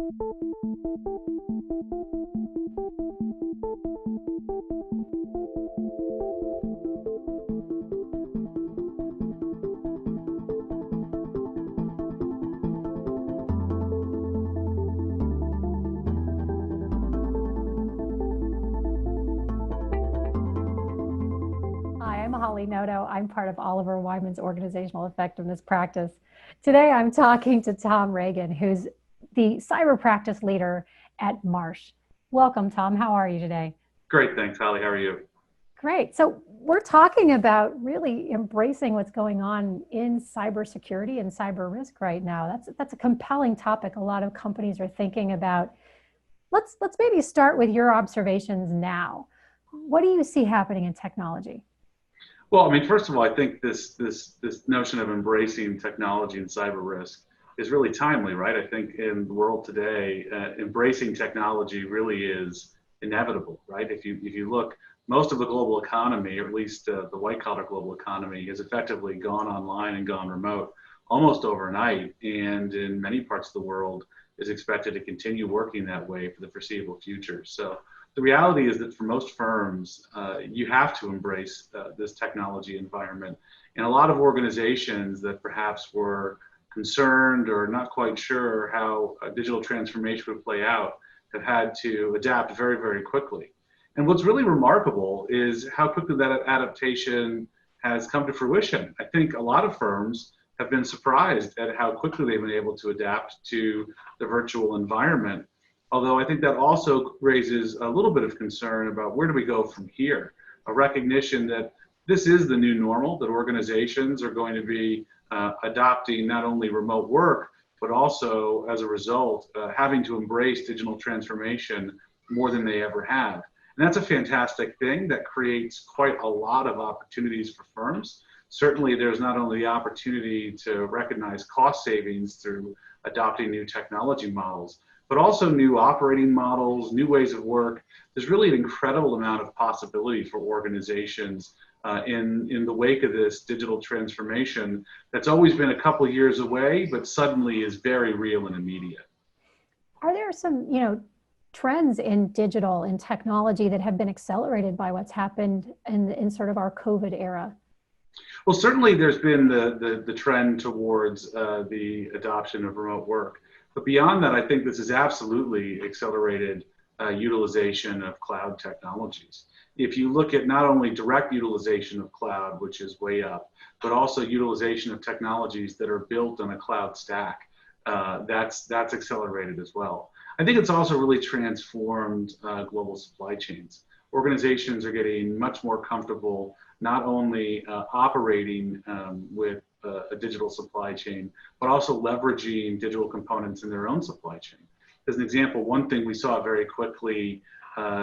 Hi, I'm Holly Noto. I'm part of Oliver Wyman's organizational effectiveness practice. Today, I'm talking to Tom Reagan, who's the cyber practice leader at Marsh. Welcome, Tom. How are you today? Great, thanks, Holly. How are you? Great. So we're talking about really embracing what's going on in cybersecurity and cyber risk right now. That's a compelling topic. A lot of companies are thinking about. Let's maybe start with your observations now. What do you see happening in technology? Well, I mean, first of all, I think this notion of embracing technology and cyber risk is really timely, right? I think in the world today, embracing technology really is inevitable, right? If you look, most of the global economy, or at least the white collar global economy, has effectively gone online and gone remote almost overnight, and in many parts of the world is expected to continue working that way for the foreseeable future. So the reality is that for most firms, you have to embrace this technology environment. And a lot of organizations that perhaps were concerned or not quite sure how digital transformation would play out have had to adapt very, very quickly. And what's really remarkable is how quickly that adaptation has come to fruition. I think a lot of firms have been surprised at how quickly they've been able to adapt to the virtual environment. Although I think that also raises a little bit of concern about where do we go from here? A recognition that this is the new normal, that organizations are going to be adopting not only remote work, but also as a result, having to embrace digital transformation more than they ever have. And that's a fantastic thing that creates quite a lot of opportunities for firms. Certainly, there's not only the opportunity to recognize cost savings through adopting new technology models, but also new operating models, new ways of work. There's really an incredible amount of possibility for organizations in the wake of this digital transformation that's always been a couple of years away, but suddenly is very real and immediate. Are there some, trends in digital and technology that have been accelerated by what's happened in sort of our COVID era? Well, certainly there's been the trend towards the adoption of remote work. But beyond that, I think this has absolutely accelerated utilization of cloud technologies. If you look at not only direct utilization of cloud, which is way up, but also utilization of technologies that are built on a cloud stack, that's accelerated as well. I think it's also really transformed global supply chains. Organizations are getting much more comfortable not only operating with a digital supply chain, but also leveraging digital components in their own supply chain. As an example, one thing we saw very quickly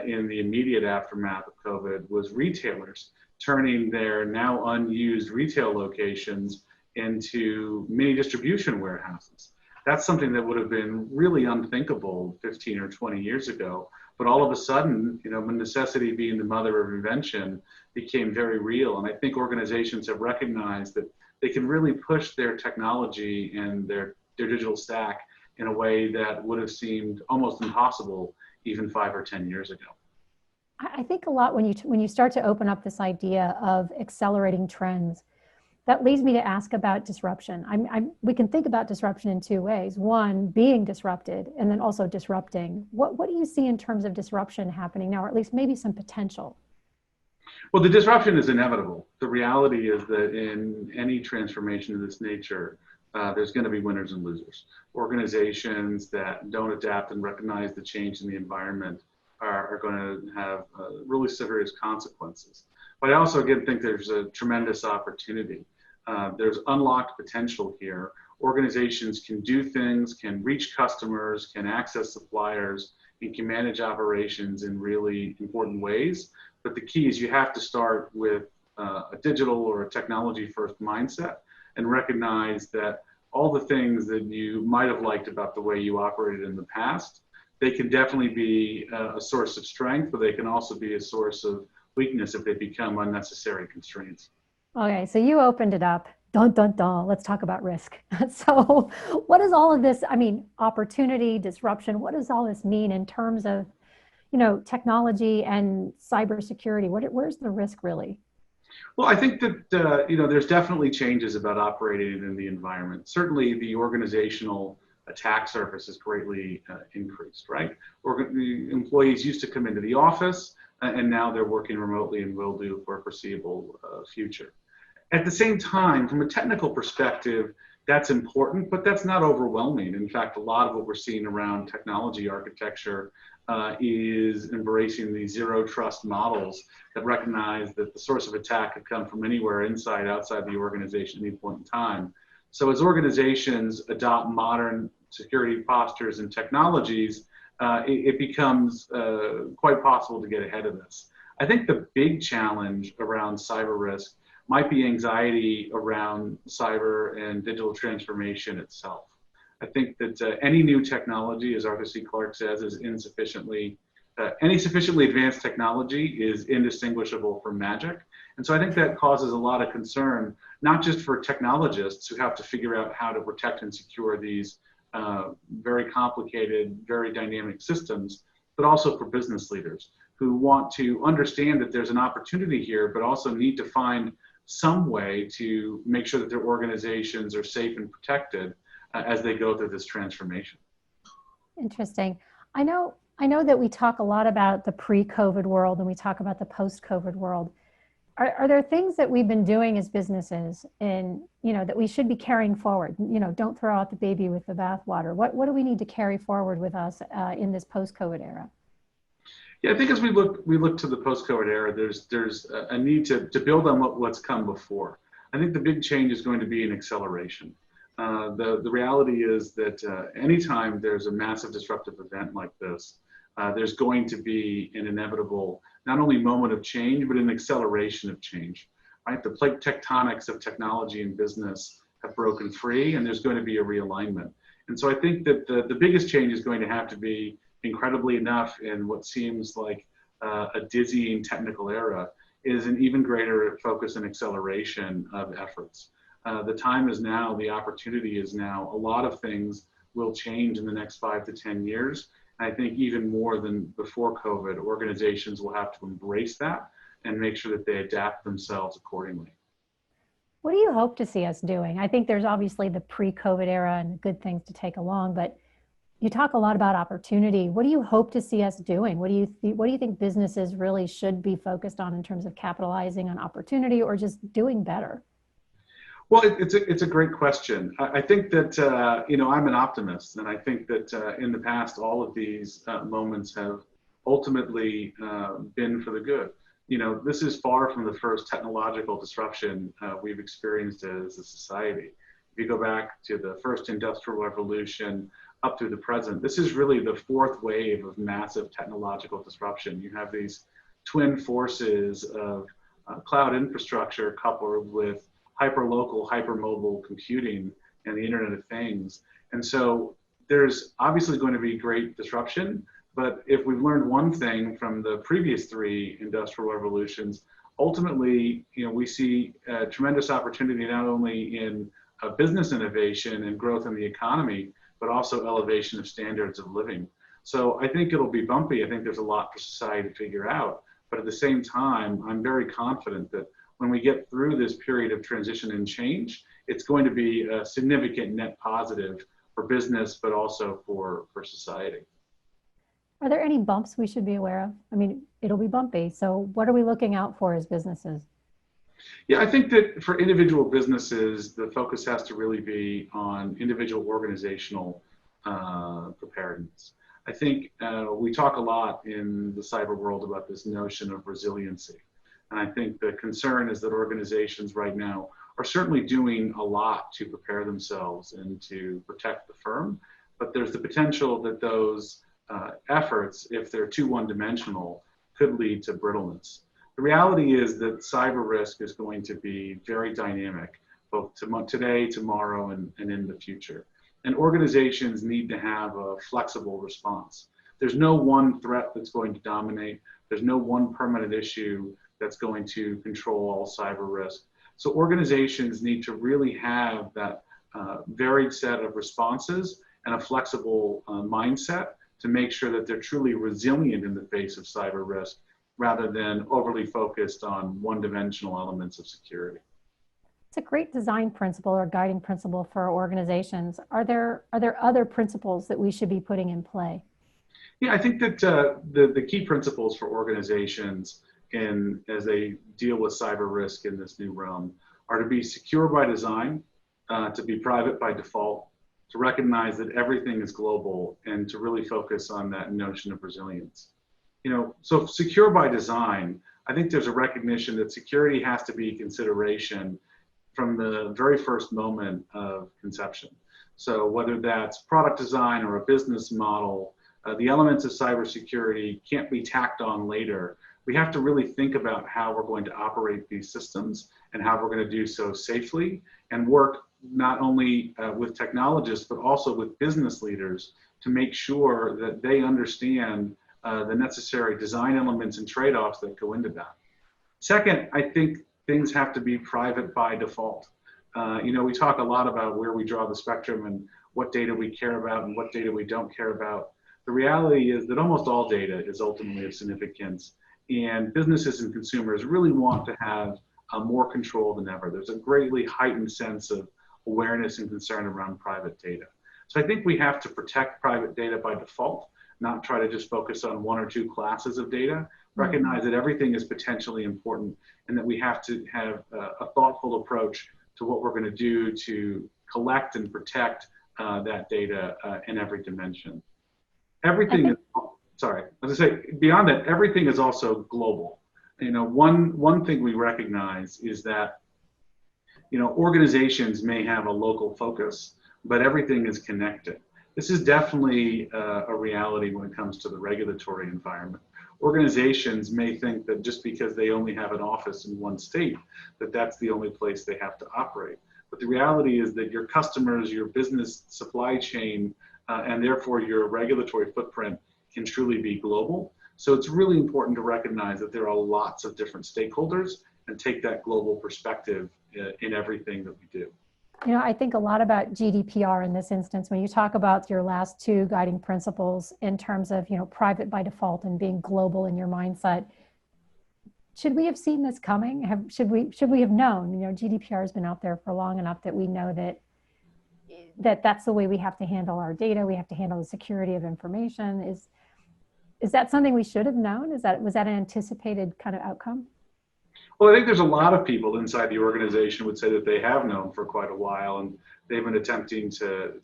in the immediate aftermath of COVID was retailers turning their now unused retail locations into mini distribution warehouses. That's something that would have been really unthinkable 15 or 20 years ago. But all of a sudden, when necessity being the mother of invention became very real. And I think organizations have recognized that they can really push their technology and their digital stack in a way that would have seemed almost impossible even 5 or 10 years ago. I think a lot when you start to open up this idea of accelerating trends, that leads me to ask about disruption. We can think about disruption in two ways. One, being disrupted, and then also disrupting. What do you see in terms of disruption happening now, or at least maybe some potential? Well, the disruption is inevitable. The reality is that in any transformation of this nature, there's going to be winners and losers. Organizations that don't adapt and recognize the change in the environment are going to have really serious consequences. But I also, again, think there's a tremendous opportunity. There's unlocked potential here. Organizations can do things, can reach customers, can access suppliers, and can manage operations in really important ways. But the key is you have to start with a digital or a technology-first mindset and recognize that all the things that you might have liked about the way you operated in the past, they can definitely be a source of strength, but they can also be a source of weakness if they become unnecessary constraints. Okay, so you opened it up Dun, dun, dun. Let's talk about risk. So, what does all of this, I mean, opportunity, disruption, what does all this mean in terms of, technology and cybersecurity? Where's the risk really? Well, I think that there's definitely changes about operating in the environment. Certainly, the organizational attack surface has greatly increased. Right, the employees used to come into the office, and now they're working remotely and will do for a foreseeable future. At the same time, from a technical perspective, that's important, but that's not overwhelming. In fact, a lot of what we're seeing around technology architecture is embracing these zero trust models that recognize that the source of attack could come from anywhere inside, outside the organization at any point in time. So as organizations adopt modern security postures and technologies, it becomes quite possible to get ahead of this. I think the big challenge around cyber risk might be anxiety around cyber and digital transformation itself. I think that any new technology, as Arthur C. Clarke says, is any sufficiently advanced technology is indistinguishable from magic. And so I think that causes a lot of concern, not just for technologists who have to figure out how to protect and secure these very complicated, very dynamic systems, but also for business leaders who want to understand that there's an opportunity here, but also need to find some way to make sure that their organizations are safe and protected as they go through this transformation. Interesting. I know that we talk a lot about the pre-COVID world and we talk about the post-COVID world. Are there things that we've been doing as businesses and, that we should be carrying forward? Don't throw out the baby with the bathwater. What do we need to carry forward with us in this post-COVID era? Yeah, I think as we look to the post-COVID era, there's a need to build on what's come before. I think the big change is going to be an acceleration. The reality is that anytime there's a massive disruptive event like this, there's going to be an inevitable, not only moment of change, but an acceleration of change. Right, the plate tectonics of technology and business have broken free, and there's going to be a realignment. And so I think that the biggest change is going to have to be, incredibly enough, in what seems like a dizzying technical era, is an even greater focus and acceleration of efforts. The time is now, the opportunity is now. A lot of things will change in the next 5 to 10 years. And I think even more than before COVID, organizations will have to embrace that and make sure that they adapt themselves accordingly. What do you hope to see us doing? I think there's obviously the pre-COVID era and good things to take along, but you talk a lot about opportunity. What do you hope to see us doing? What do you think businesses really should be focused on in terms of capitalizing on opportunity or just doing better? Well, it's a great question. I think that I'm an optimist, and I think that in the past all of these moments have ultimately been for the good. This is far from the first technological disruption we've experienced as a society. If you go back to the first industrial revolution up through the present, this is really the fourth wave of massive technological disruption. You have these twin forces of cloud infrastructure coupled with hyperlocal, hypermobile computing and the Internet of Things. And so there's obviously going to be great disruption, but if we've learned one thing from the previous 3 industrial revolutions, ultimately, we see tremendous opportunity not only in business innovation and growth in the economy, but also elevation of standards of living. So I think it'll be bumpy. I think there's a lot for society to figure out. But at the same time, I'm very confident that when we get through this period of transition and change, it's going to be a significant net positive for business, but also for society. Are there any bumps we should be aware of? I mean, it'll be bumpy. So what are we looking out for as businesses? Yeah, I think that for individual businesses, the focus has to really be on individual organizational preparedness. I think we talk a lot in the cyber world about this notion of resiliency. And I think the concern is that organizations right now are certainly doing a lot to prepare themselves and to protect the firm. But there's the potential that those efforts, if they're too one-dimensional, could lead to brittleness. The reality is that cyber risk is going to be very dynamic, both today, tomorrow, and in the future. And organizations need to have a flexible response. There's no one threat that's going to dominate. There's no one permanent issue that's going to control all cyber risk. So organizations need to really have that varied set of responses and a flexible mindset to make sure that they're truly resilient in the face of cyber risk rather than overly focused on one-dimensional elements of security. It's a great design principle or guiding principle for our organizations. Are there other principles that we should be putting in play? Yeah, I think that the key principles for organizations as they deal with cyber risk in this new realm are to be secure by design, to be private by default, to recognize that everything is global, and to really focus on that notion of resilience. So secure by design, I think there's a recognition that security has to be a consideration from the very first moment of conception. So whether that's product design or a business model, the elements of cybersecurity can't be tacked on later. We have to really think about how we're going to operate these systems and how we're going to do so safely, and work not only with technologists, but also with business leaders to make sure that they understand the necessary design elements and trade-offs that go into that. Second, I think things have to be private by default. We talk a lot about where we draw the spectrum and what data we care about and what data we don't care about. The reality is that almost all data is ultimately of significance, and businesses and consumers really want to have more control than ever. There's a greatly heightened sense of awareness and concern around private data. So I think we have to protect private data by default, not try to just focus on one or two classes of data, recognize that everything is potentially important, and that we have to have a thoughtful approach to what we're going to do to collect and protect that data in every dimension. Everything beyond that, everything is also global. One thing we recognize is that organizations may have a local focus, but everything is connected. This is definitely a reality when it comes to the regulatory environment. Organizations may think that just because they only have an office in one state, that that's the only place they have to operate. But the reality is that your customers, your business supply chain, and therefore your regulatory footprint can truly be global. So it's really important to recognize that there are lots of different stakeholders and take that global perspective in everything that we do. I think a lot about GDPR in this instance. When you talk about your last two guiding principles in terms of, private by default and being global in your mindset, should we have seen this coming? Should we have known? GDPR has been out there for long enough that we know that's the way we have to handle our data. We have to handle the security of information. Is that something we should have known? Was that an anticipated kind of outcome? Well, I think there's a lot of people inside the organization would say that they have known for quite a while, and they've been attempting to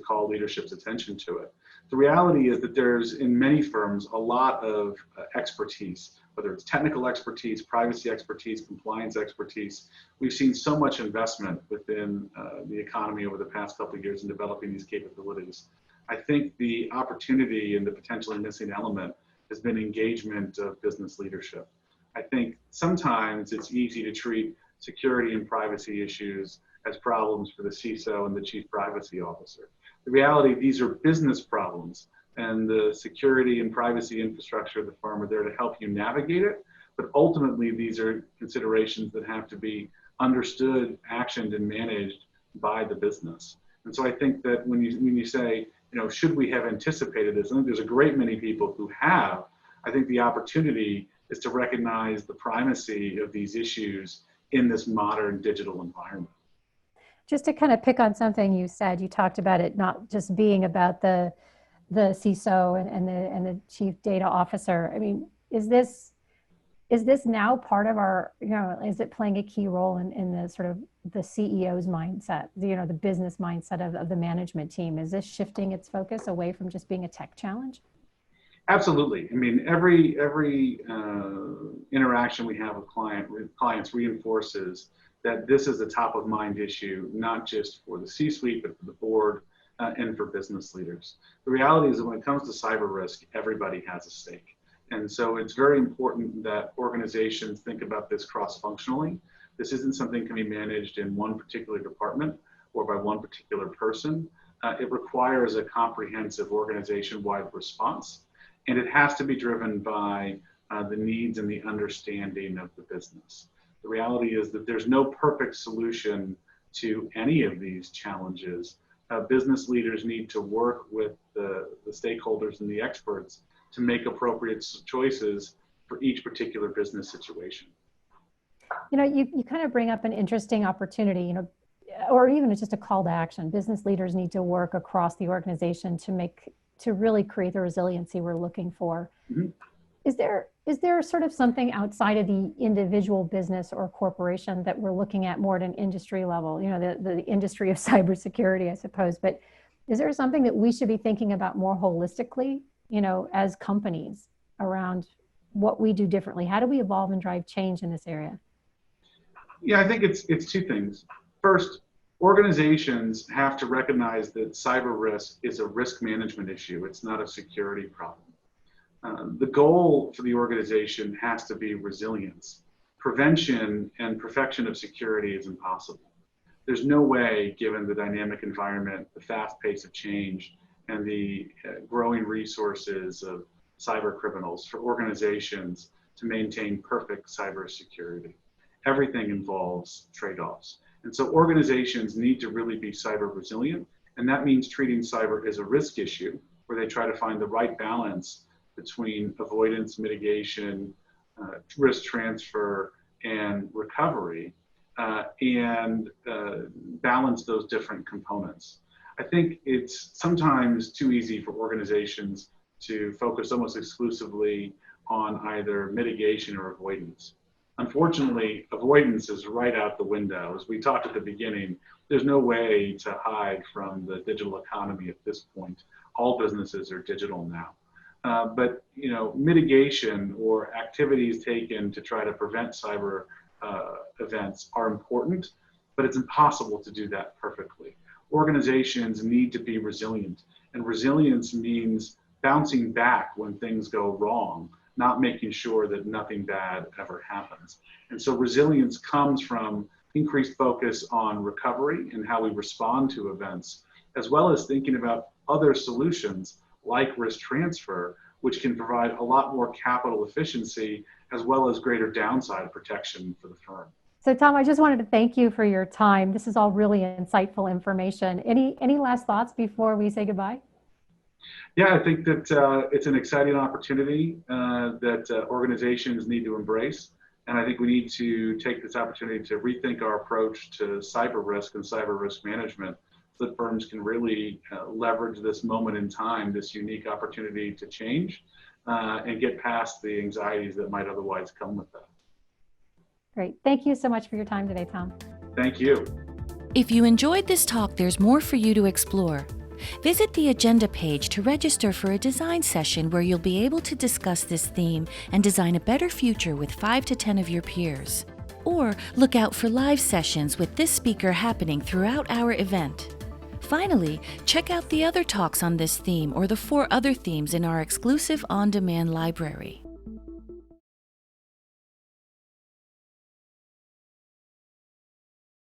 call leadership's attention to it. The reality is that there's, in many firms, a lot of expertise, whether it's technical expertise, privacy expertise, compliance expertise. We've seen so much investment within the economy over the past couple of years in developing these capabilities. I think the opportunity and the potentially missing element has been engagement of business leadership. I think sometimes it's easy to treat security and privacy issues as problems for the CISO and the chief privacy officer. The reality, these are business problems, and the security and privacy infrastructure of the firm are there to help you navigate it. But ultimately, these are considerations that have to be understood, actioned, and managed by the business. And so I think that when you say, should we have anticipated this? I think there's a great many people who have. I think the opportunity is to recognize the primacy of these issues in this modern digital environment. Just to kind of pick on something you said, you talked about it not just being about the CISO and the chief data officer. I mean, is this now part of our, is it playing a key role in the sort of the CEO's mindset, the business mindset of the management team? Is this shifting its focus away from just being a tech challenge? Absolutely. I mean, every interaction we have with clients reinforces that this is a top of mind issue, not just for the C-suite, but for the board and for business leaders. The reality is that when it comes to cyber risk, everybody has a stake. And so it's very important that organizations think about this cross-functionally. This isn't something that can be managed in one particular department or by one particular person. It requires a comprehensive organization-wide response. And it has to be driven by the needs and the understanding of the business. The reality is that there's no perfect solution to any of these challenges. Business leaders need to work with the stakeholders and the experts to make appropriate choices for each particular business situation. You kind of bring up an interesting opportunity, or even it's just a call to action. Business leaders need to work across the organization to really create the resiliency we're looking for. Mm-hmm. Is there sort of something outside of the individual business or corporation that we're looking at more at an industry level, the industry of cybersecurity, I suppose, but is there something that we should be thinking about more holistically, as companies around what we do differently? How do we evolve and drive change in this area? Yeah, I think it's two things. First, organizations have to recognize that cyber risk is a risk management issue. It's not a security problem. The goal for the organization has to be resilience. Prevention and perfection of security is impossible. There's no way, given the dynamic environment, the fast pace of change, and the growing resources of cyber criminals, for organizations to maintain perfect cyber security. Everything involves trade-offs. And so organizations need to really be cyber resilient, and that means treating cyber as a risk issue, where they try to find the right balance between avoidance, mitigation, risk transfer, and recovery, and balance those different components. I think it's sometimes too easy for organizations to focus almost exclusively on either mitigation or avoidance. Unfortunately, avoidance is right out the window. As we talked at the beginning, there's no way to hide from the digital economy at this point. All businesses are digital now. But mitigation or activities taken to try to prevent cyber events are important, but it's impossible to do that perfectly. Organizations need to be resilient, and resilience means bouncing back when things go wrong, not making sure that nothing bad ever happens. And so resilience comes from increased focus on recovery and how we respond to events, as well as thinking about other solutions like risk transfer, which can provide a lot more capital efficiency as well as greater downside protection for the firm. So Tom, I just wanted to thank you for your time. This is all really insightful information. Any last thoughts before we say goodbye? Yeah, I think that it's an exciting opportunity that organizations need to embrace. And I think we need to take this opportunity to rethink our approach to cyber risk and cyber risk management, so that firms can really leverage this moment in time, this unique opportunity to change and get past the anxieties that might otherwise come with that. Great. Thank you so much for your time today, Tom. Thank you. If you enjoyed this talk, there's more for you to explore. Visit the agenda page to register for a design session where you'll be able to discuss this theme and design a better future with 5 to 10 of your peers. Or look out for live sessions with this speaker happening throughout our event. Finally, check out the other talks on this theme or the 4 other themes in our exclusive on-demand library.